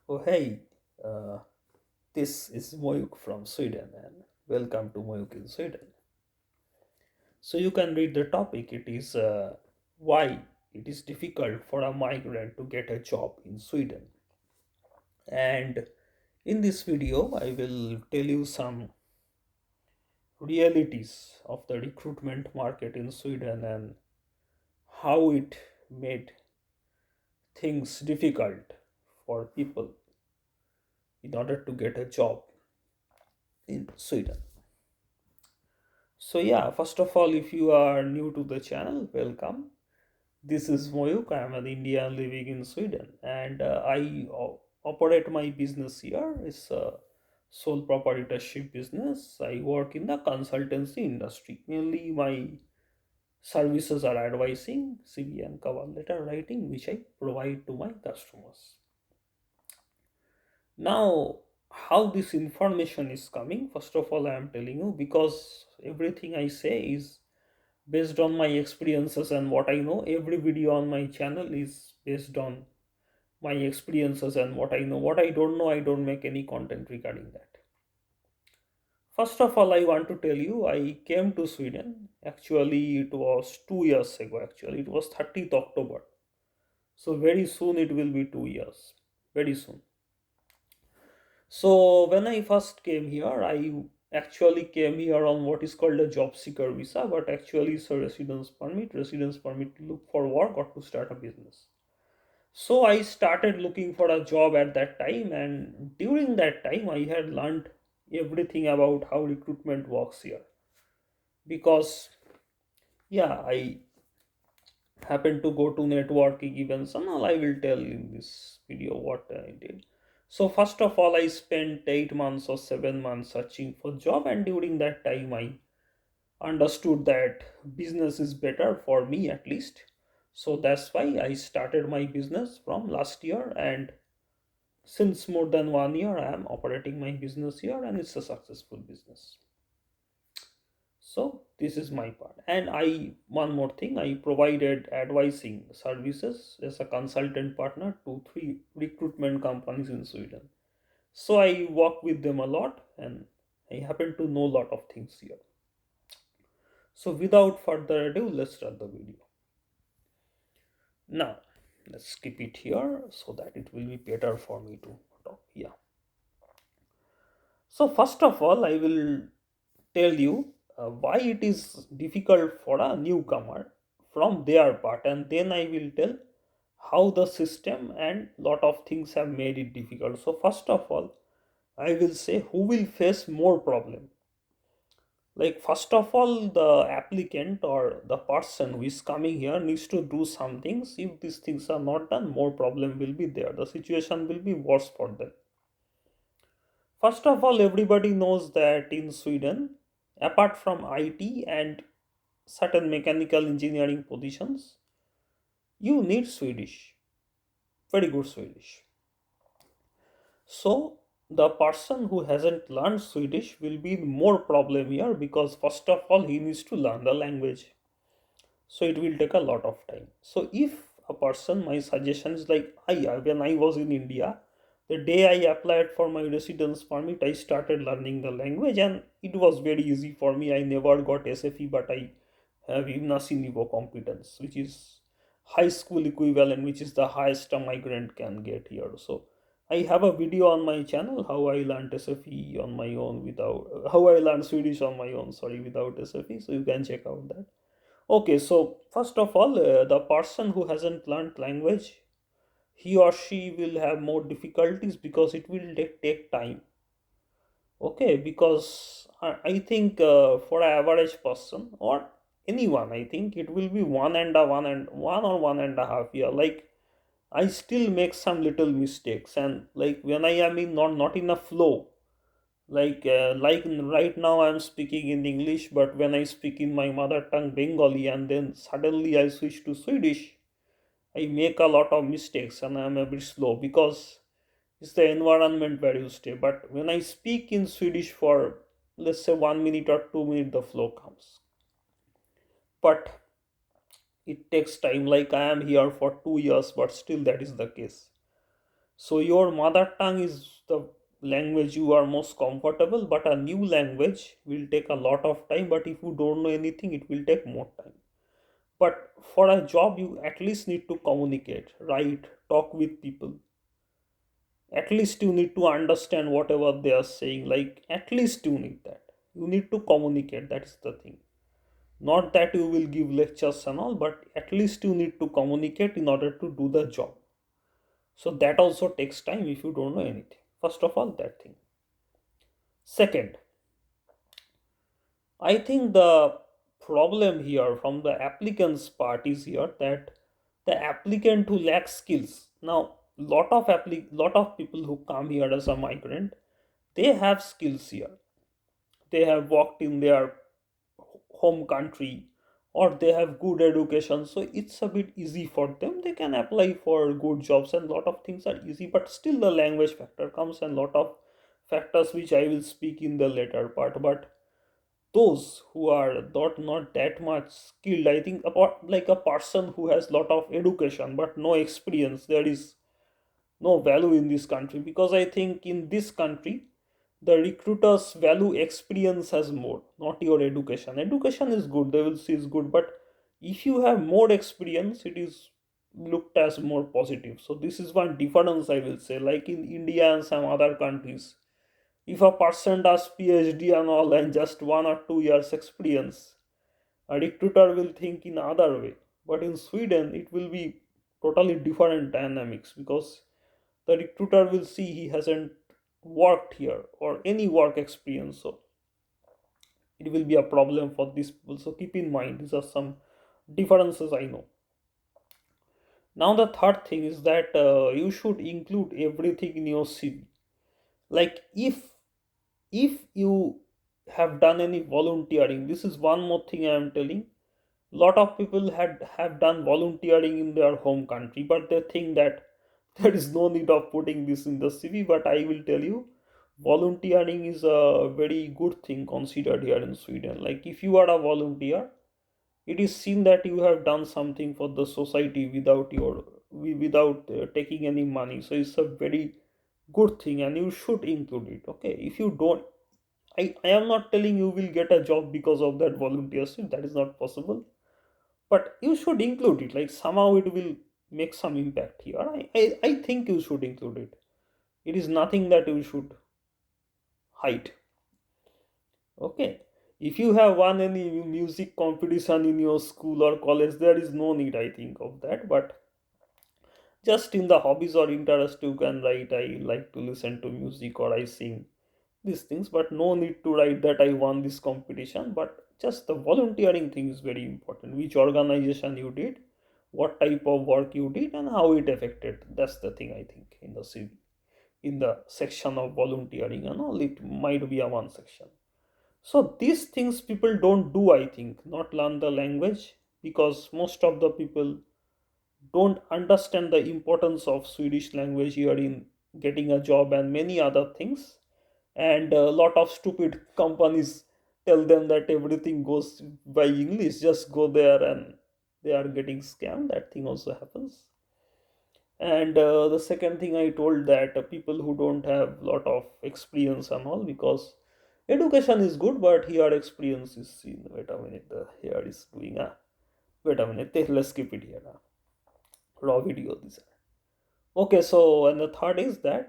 Oh, hey, uh, this is Moyuk from Sweden, and welcome to Moyuk in Sweden. So, you can read the topic. It is why it is difficult for a migrant to get a job in Sweden. And in this video, I will tell you some realities of the recruitment market in Sweden and how it made things difficult for people in order to get a job in Sweden. So yeah, first of all, if you are new to the channel, welcome. This is Moyuk. I am an Indian living in Sweden, and I operate my business here. It's a sole proprietorship business. I work in the consultancy industry. Mainly, my services are advising, CV and cover letter writing, which I provide to my customers. Now, how this information is coming? First of all, I am telling you because everything I say is based on my experiences and what I know. Every video on my channel is based on my experiences and what I know. What I don't know, I don't make any content regarding that. First of all, I want to tell you I came to Sweden. Actually, it was 2 years ago. Actually, it was 30th October. So, very soon it will be 2 years. Very soon. So, when I first came here, I actually came here on what is called a job seeker visa, but actually it's a residence permit to look for work or to start a business. So I started looking for a job at that time, and during that time, I had learned everything about how recruitment works here. Because, yeah, I happened to go to networking events, and all I will tell in this video what I did. So, first of all, I spent 8 months or 7 months searching for job, and during that time, I understood that business is better for me at least. So that's why I started my business from last year, and since more than 1 year I am operating my business here, and it's a successful business. So this is my part. And I one more thing, I provided advising services as a consultant partner to three recruitment companies in Sweden. So I work with them a lot, and I happen to know a lot of things here. So without further ado, let's start the video. Now, let's skip it here so that it will be better for me to talk. Yeah. So, first of all, I will tell you why it is difficult for a newcomer from their part, and then I will tell how the system and lot of things have made it difficult. So, first of all, I will say who will face more problem. Like, first of all, the applicant or the person who is coming here needs to do some things. If these things are not done, more problem will be there. The situation will be worse for them. First of all, everybody knows that in Sweden, apart from IT and certain mechanical engineering positions, you need Swedish, very good Swedish. So, the person who hasn't learned Swedish will be more problem here because first of all, he needs to learn the language. So, it will take a lot of time. So, if a person, my suggestion is like when I was in India, the day I applied for my residence permit, I started learning the language, and it was very easy for me. I never got SFE, but I have INASI niveau competence, which is high school equivalent, which is the highest a migrant can get here. So I have a video on my channel how I learned SFE on my own without how I learned Swedish on my own, sorry, without SFE. So you can check out that. Okay, so first of all, the person who hasn't learned language, he or she will have more difficulties because it will take time. Okay, because I think for an average person or anyone, I think it will be one or 1.5 year. Like I still make some little mistakes, and like when I am in not in a flow, like right now I'm speaking in English, but when I speak in my mother tongue Bengali, and then suddenly I switch to Swedish, I make a lot of mistakes and I'm a bit slow because it's the environment where you stay. But when I speak in Swedish for let's say 1 minute or 2 minutes, the flow comes. But it takes time. Like I am here for 2 years, but still that is the case. So your mother tongue is the language you are most comfortable, but a new language will take a lot of time. But if you don't know anything, it will take more time. But for a job, you at least need to communicate, write, talk with people. At least you need to understand whatever they are saying. Like, at least you need that. You need to communicate. That is the thing. Not that you will give lectures and all, but at least you need to communicate in order to do the job. So that also takes time if you don't know anything. First of all, that thing. Second, I think the problem here from the applicant's part is here that the applicant who lacks skills. Now, lot of people who come here as a migrant, they have skills here. They have worked in their home country, or they have good education, so it's a bit easy for them. They can apply for good jobs and lot of things are easy, but still the language factor comes and lot of factors which I will speak in the later part. But those who are not that much skilled, I think about like a person who has lot of education but no experience, there is no value in this country, because I think in this country the recruiters value experience as more, not your education. Education is good, they will see is good, but if you have more experience, it is looked as more positive. So this is one difference I will say. Like in India and some other countries, if a person does PhD and all and just 1 or 2 years experience, a recruiter will think in other way. But in Sweden, it will be totally different dynamics, because the recruiter will see he hasn't worked here or any work experience. So it will be a problem for these people. So keep in mind, these are some differences I know. Now the third thing is that you should include everything in your CV. Like if you have done any volunteering, this is one more thing I am telling. Lot of people have done volunteering in their home country, but they think that there is no need of putting this in the CV. But I will tell you, volunteering is a very good thing considered here in Sweden. Like if you are a volunteer, it is seen that you have done something for the society without without taking any money. So it's a very good thing and you should include it. Okay, if you don't, I am not telling you will get a job because of that volunteership, that is not possible, but you should include it. Like somehow it will make some impact here. I think you should include it. It is nothing that you should hide. Okay, if you have won any music competition in your school or college, there is no need I think of that. But just in the hobbies or interest, you can write I like to listen to music or I sing, these things, but no need to write that I won this competition. But just the volunteering thing is very important, which organization you did, what type of work you did, and how it affected. That's the thing I think in the CV, in the section of volunteering and all, it might be a one section. So these things people don't do, I think, not learn the language, because most of the people don't understand the importance of Swedish language here in getting a job and many other things. And a lot of stupid companies tell them that everything goes by English, just go there, and they are getting scammed. That thing also happens. And the second thing I told, that people who don't have lot of experience and all, because education is good, but here experience is seen. Wait a minute, the here is doing a wait a minute, let's keep it here. Raw video this. Okay, so and the third is that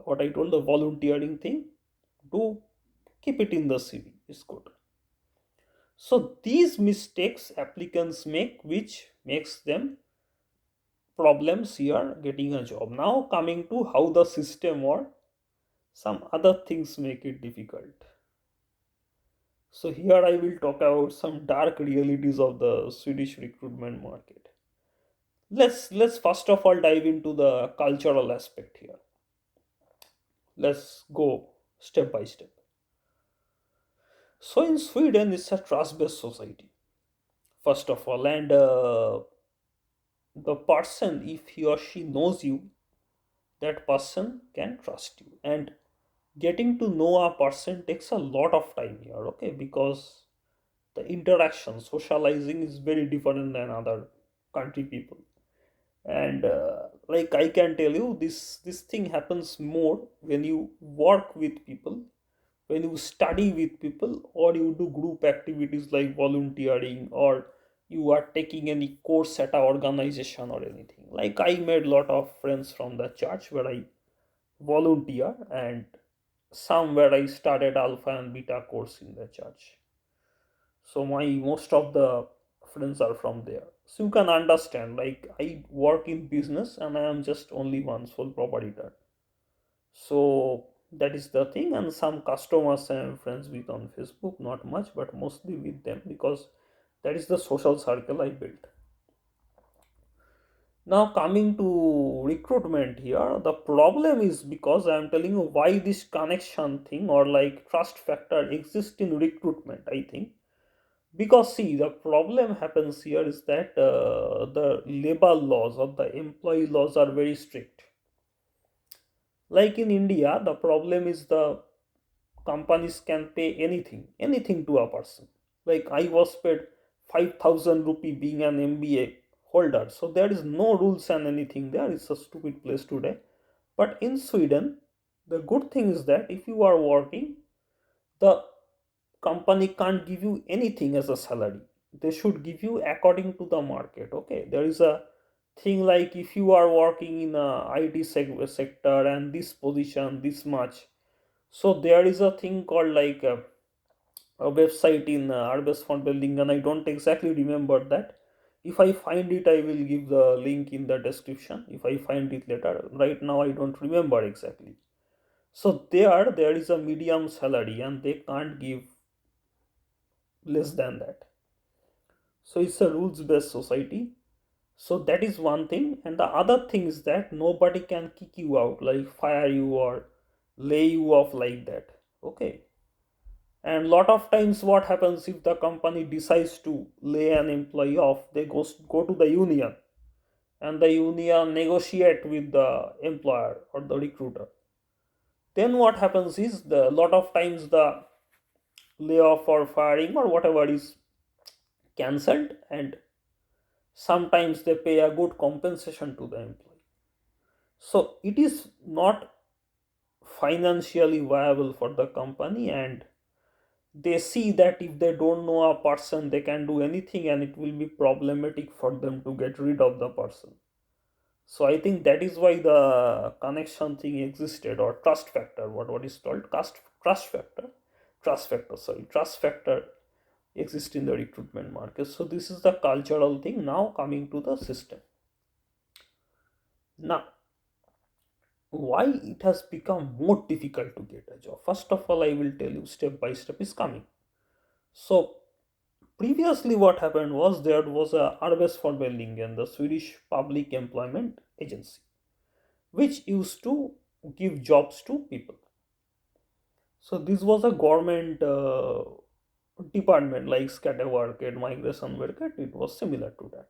what I told, the volunteering thing, do keep it in the CV. It's good. So these mistakes applicants make, which makes them problems here getting a job. Now coming to how the system or some other things make it difficult. So here I will talk about some dark realities of the Swedish recruitment market. Let's first of all dive into the cultural aspect here. Let's go step by step. So in Sweden, it's a trust-based society. First of all, and the person, if he or she knows you, that person can trust you. And getting to know a person takes a lot of time here, okay? Because the interaction, socializing is very different than other country people. And like I can tell you, this thing happens more when you work with people, when you study with people, or you do group activities like volunteering, or you are taking any course at a organization or anything. Like I made lot of friends from the church where I volunteer, and somewhere I started alpha and beta course in the church. So my most of the friends are from there. So you can understand, like I work in business and I am just only one sole proprietor. So that is the thing. And some customers I am friends with on Facebook, not much, but mostly with them, because that is the social circle I built. Now coming to recruitment here, the problem is because I am telling you why this connection thing or like trust factor exists in recruitment, I think. Because see, the problem happens here is that the labor laws or the employee laws are very strict. Like in India, the problem is the companies can pay anything to a person. Like I was paid 5,000 rupee being an MBA holder, so there is no rules and anything there. It's a stupid place today. But in Sweden, the good thing is that if you are working, the company can't give you anything as a salary. They should give you according to the market. Okay, there is a thing like if you are working in a sector and this position this much, so there is a thing called like a website in Arbes for building, and I don't exactly remember that. If I find it, I will give the link in the description if I find it later. Right now I don't remember exactly. So there is a medium salary and they can't give less than that. So it's a rules based society. So that is one thing. And the other thing is that nobody can kick you out, like fire you or lay you off like that. Okay. And lot of times what happens, if the company decides to lay an employee off, they go to the union, and the union negotiate with the employer or the recruiter. Then what happens is, the lot of times the layoff or firing or whatever is cancelled, and sometimes they pay a good compensation to the employee. So it is not financially viable for the company, and they see that if they don't know a person, they can do anything, and it will be problematic for them to get rid of the person. So I think that is why the connection thing existed, or trust factor, what is called trust factor, trust factor exists in the recruitment market. So this is the cultural thing. Now coming to the system. Now, why it has become more difficult to get a job? First of all, I will tell you step by step is coming. So previously, what happened was there was a Arbetsförmedlingen, the Swedish public employment agency, which used to give jobs to people. So this was a government department like Skatteverket, Migrationsverket. It was similar to that.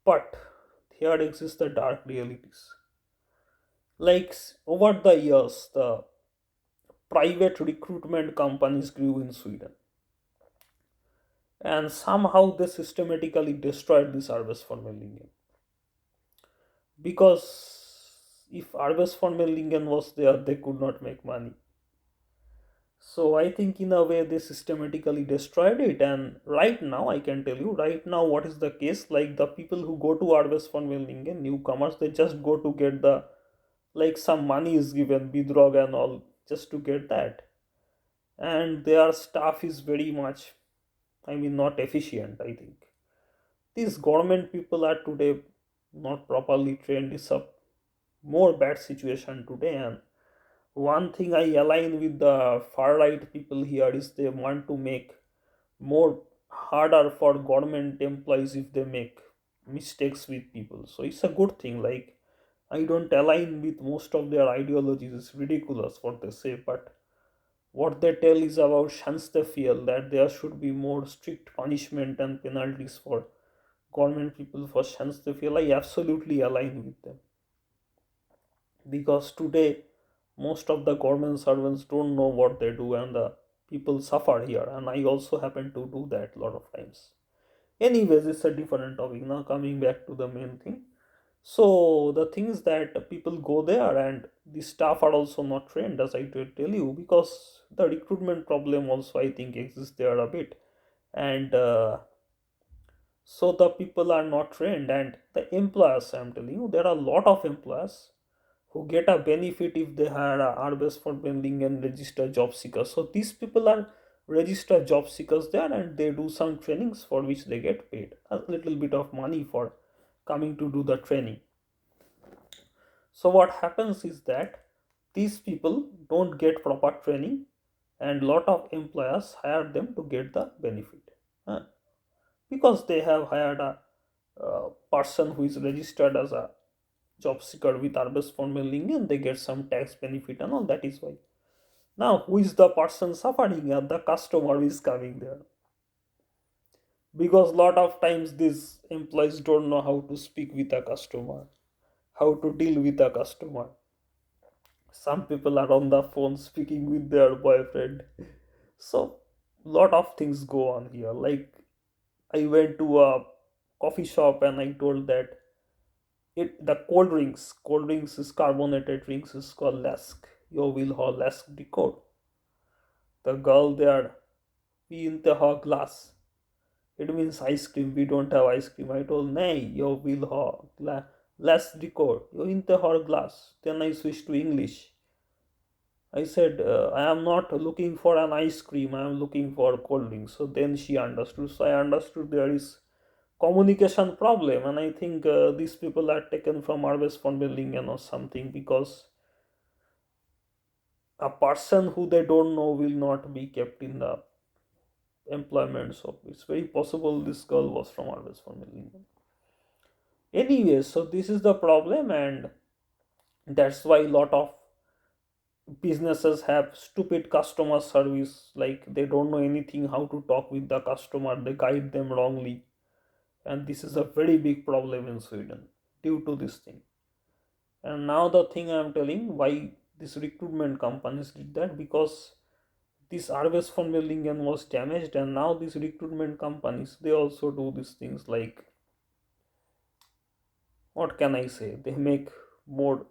But here exists the dark realities. Like over the years, the private recruitment companies grew in Sweden, and somehow they systematically destroyed the service for Mellingen. Because if Arbes von Mellingen was there, they could not make money. So I think in a way they systematically destroyed it. And right now, I can tell you, right now, what is the case? Like the people who go to Arbes von Mellingen, newcomers, they just go to get the, like some money is given, bidrog and all, just to get that. And their staff is very much, I mean, not efficient, I think. These government people are today not properly trained. Is a more bad situation today. And one thing I align with the far right people here is they want to make more harder for government employees if they make mistakes with people. So it's a good thing. Like I don't align with most of their ideologies. It's ridiculous what they say, but what they tell is about chance they feel that there should be more strict punishment and penalties for government people for chance they feel. I absolutely align with them, because today most of the government servants don't know what they do, and the people suffer here, and I also happen to do that a lot of times. Anyways, it's a different topic. Now coming back to the main thing. So the thing is that people go there and the staff are also not trained, as I did tell you, because the recruitment problem also I think exists there a bit. And so the people are not trained, and the employers, I'm telling you, there are a lot of employers who get a benefit if they hire a RBS for building and register job seekers. So these people are registered job seekers there, and they do some trainings for which they get paid a little bit of money for coming to do the training. So what happens is that these people don't get proper training, and lot of employers hire them to get the benefit. Huh? Because they have hired a person who is registered as a job seeker with Arbes for mailing, and they get some tax benefit and all. That is why. Now, who is the person suffering? And the customer is coming there, because lot of times these employees don't know how to speak with a customer, how to deal with a customer. Some people are on the phone speaking with their boyfriend. So, lot of things go on here. Like, I went to a coffee shop and I told that the cold drinks is carbonated drinks is called lask. You will have lask decode. The girl there, we in the her glass. It means ice cream. We don't have ice cream. I told, nay, you will have less decode. You in the her glass. Then I switched to English. I said, I am not looking for an ice cream. I am looking for cold drink. So then she understood. So I understood there is communication problem, and I think these people are taken from Arbes von Bellingen or something, because a person who they don't know will not be kept in the employment. So it's very possible this girl was from Arbes von Bellingen. Anyway, so this is the problem, and that's why a lot of businesses have stupid customer service. Like, they don't know anything how to talk with the customer, they guide them wrongly, and this is a very big problem in Sweden due to this thing. And now the thing I'm telling, why these recruitment companies did that, because this Arbes von Bellingen was damaged, and now these recruitment companies, they also do these things. Like, what can I say, they make more,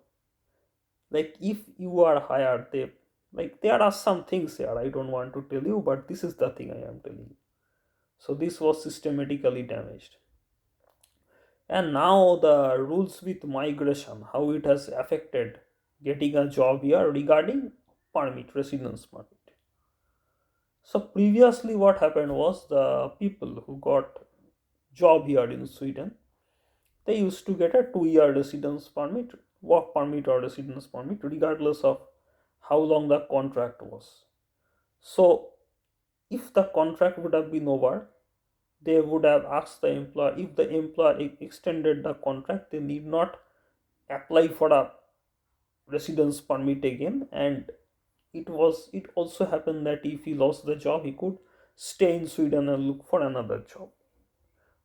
like, if you are hired, they, like, there are some things here I don't want to tell you, but this is the thing I am telling you. So this was systematically damaged. And now the rules with migration, how it has affected getting a job here regarding permit, residence permit. So previously what happened was, the people who got job here in Sweden, they used to get a 2 year residence permit, work permit or residence permit, regardless of how long the contract was. So if the contract would have been over, they would have asked the employer. If the employer extended the contract, they need not apply for a residence permit again. And it also happened that if he lost the job, he could stay in Sweden and look for another job,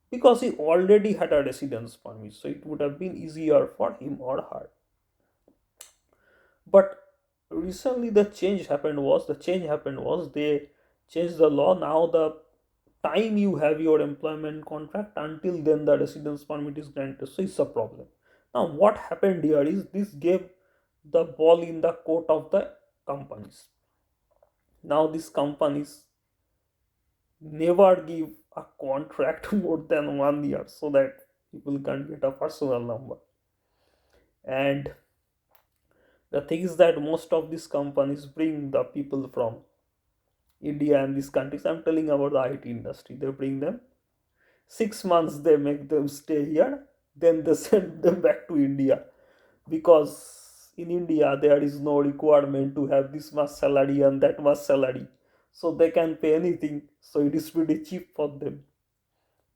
because he already had a residence permit, so it would have been easier for him or her. But recently the change happened was they changed the law. Now the time you have your employment contract, until then the residence permit is granted, so it's a problem. Now what happened here is, this gave the ball in the court of the companies. Now these companies never give a contract more than 1 year, so that people can get a personal number. And the thing is that most of these companies bring the people from India and these countries. I'm telling about the IT industry. They bring them 6 months, they make them stay here, then they send them back to India, because in India there is no requirement to have this much salary and that much salary, so they can pay anything. So it is pretty cheap for them.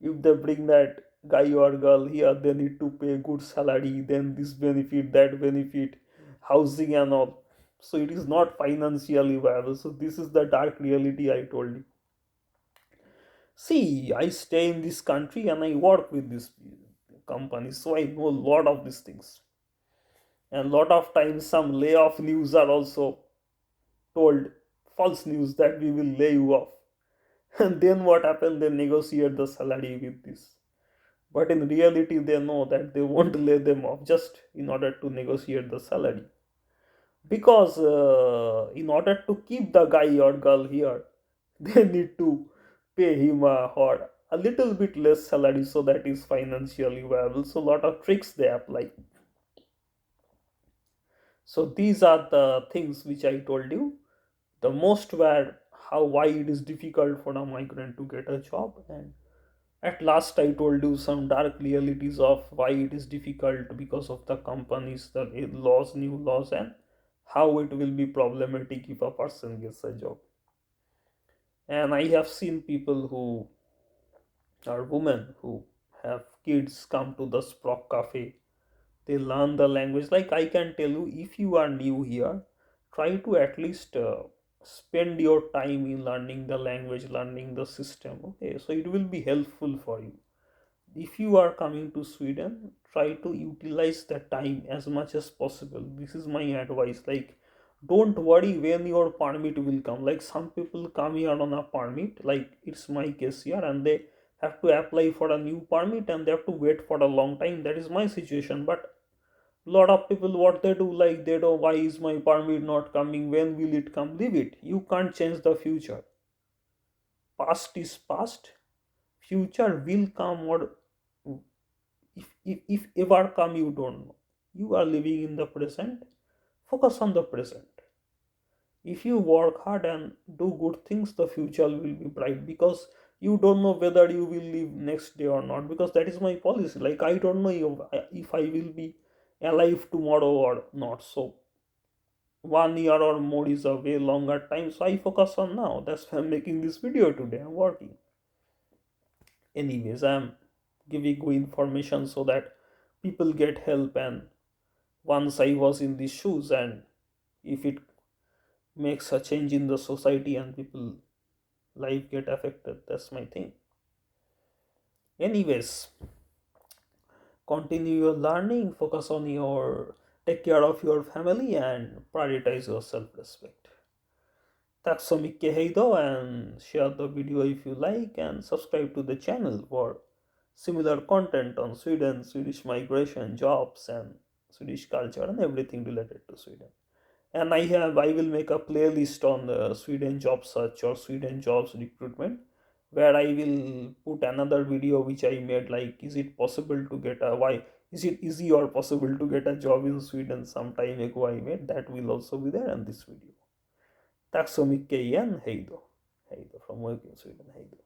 If they bring that guy or girl here, they need to pay good salary, then this benefit, that benefit, housing and all. So it is not financially viable. So this is the dark reality I told you. See, I stay in this country and I work with this company, so I know a lot of these things. And lot of times some layoff news are also told, false news, that we will lay you off. And then what happened? They negotiate the salary with this. But in reality, they know that they won't lay them off just in order to negotiate the salary. Because in order to keep the guy or girl here, they need to pay him or a little bit less salary so that is financially viable. So, a lot of tricks they apply. So, these are the things which I told you. The most were how why it is difficult for a migrant to get a job, and at last I told you some dark realities of why it is difficult because of the companies, the laws, new laws, and how it will be problematic if a person gets a job. And I have seen people who are women who have kids come to the Sprock Cafe. They learn the language. Like I can tell you, if you are new here, try to at least spend your time in learning the language, learning the system. Okay, so it will be helpful for you. If you are coming to Sweden, try to utilize the time as much as possible. This is my advice. Like, don't worry when your permit will come. Like, some people come here on a permit, like it's my case here, and they have to apply for a new permit and they have to wait for a long time. That is my situation. But lot of people, what they do, like they know why is my permit not coming? When will it come? Leave it. You can't change the future. Past is past. Future will come, or if ever come, you don't know. You are living in the present. Focus on the present. If you work hard and do good things, the future will be bright, because you don't know whether you will live next day or not, because that is my policy. Like I don't know if I will be alive tomorrow or not. So 1 year or more is a way longer time, so I focus on now. That's why I'm making this video today. I'm working. Anyways, I'm giving you information so that people get help. And once I was in these shoes, and if it makes a change in the society and people life get affected, that's my thing. Anyways, continue your learning, focus on your, take care of your family, and prioritize your self-respect. Tack så mycket, hej då, and share the video if you like, and subscribe to the channel for similar content on Sweden, Swedish migration, jobs, and Swedish culture, and everything related to Sweden. And I will make a playlist on the Sweden job search or Sweden jobs recruitment, where I will put another video which I made, like is it possible to get a, why is it easy or possible to get a job in Sweden, some time ago I made that, will also be there in this video. Tack så mycket igen, hej då. Hej då från Working Sweden, hej då.